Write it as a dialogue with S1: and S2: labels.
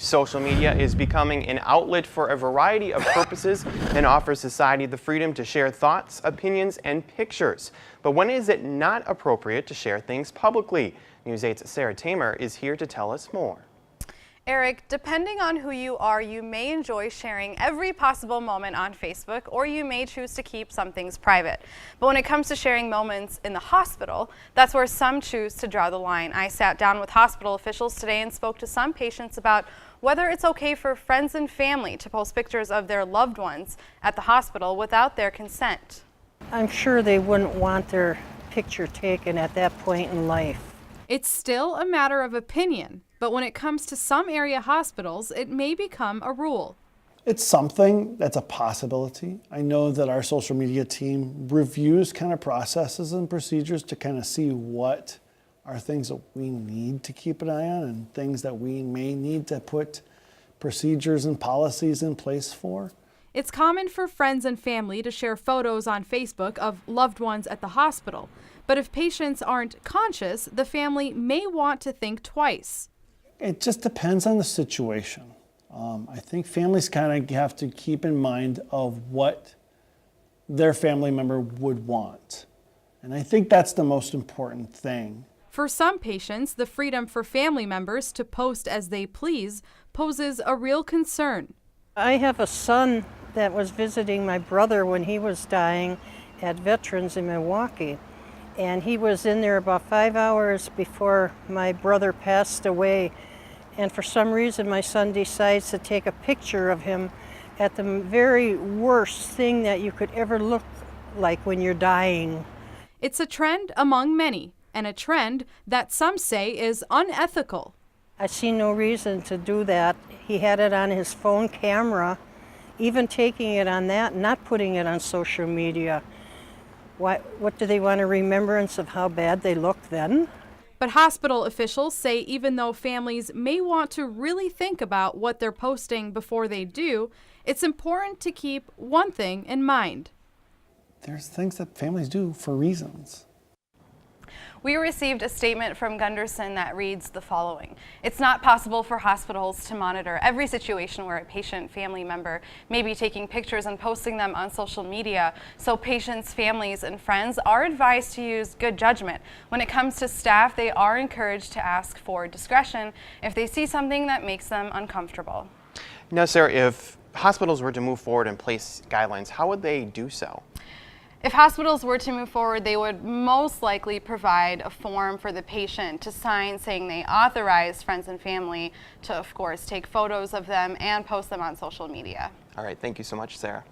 S1: Social media is becoming an outlet for a variety of purposes and offers society the freedom to share thoughts, opinions, and pictures. But when is it not appropriate to share things publicly? News 8's Sarah Tamer is here to tell us more.
S2: Eric, depending on who you are, you may enjoy sharing every possible moment on Facebook, or you may choose to keep some things private. But when it comes to sharing moments in the hospital, that's where some choose to draw the line. I sat down with hospital officials today and spoke to some patients about whether it's okay for friends and family to post pictures of their loved ones at the hospital without their consent.
S3: I'm sure they wouldn't want their picture taken at that point in life.
S2: It's still a matter of opinion, but when it comes to some area hospitals, it may become a rule.
S4: It's something that's a possibility. I know that our social media team reviews kind of processes and procedures to kind of see what are things that we need to keep an eye on and things that we may need to put procedures and policies in place for.
S2: It's common for friends and family to share photos on Facebook of loved ones at the hospital. But if patients aren't conscious, the family may want to think twice.
S4: It just depends on the situation. I think families kind of have to keep in mind of what their family member would want. And I think that's the most important thing.
S2: For some patients, the freedom for family members to post as they please poses a real concern.
S3: I have a son that was visiting my brother when he was dying at Veterans in Milwaukee. And he was in there about 5 hours before my brother passed away. And for some reason, my son decides to take a picture of him at the very worst thing that you could ever look like when you're dying.
S2: It's a trend among many, and a trend that some say is unethical.
S3: I see no reason to do that. He had it on his phone camera, even taking it on that, not putting it on social media. What do they want, a remembrance of how bad they looked then?
S2: But hospital officials say even though families may want to really think about what they're posting before they do, it's important to keep one thing in mind.
S4: There's things that families do for reasons.
S2: We received a statement from Gunderson that reads the following. It's not possible for hospitals to monitor every situation where a patient family member may be taking pictures and posting them on social media, so patients, families, and friends are advised to use good judgment. When it comes to staff, they are encouraged to ask for discretion if they see something that makes them uncomfortable.
S1: Now, Sarah, if hospitals were to move forward and place guidelines, how would they do so?
S2: If hospitals were to move forward, they would most likely provide a form for the patient to sign saying they authorize friends and family to, of course, take photos of them and post them on social media.
S1: All right, thank you so much, Sarah.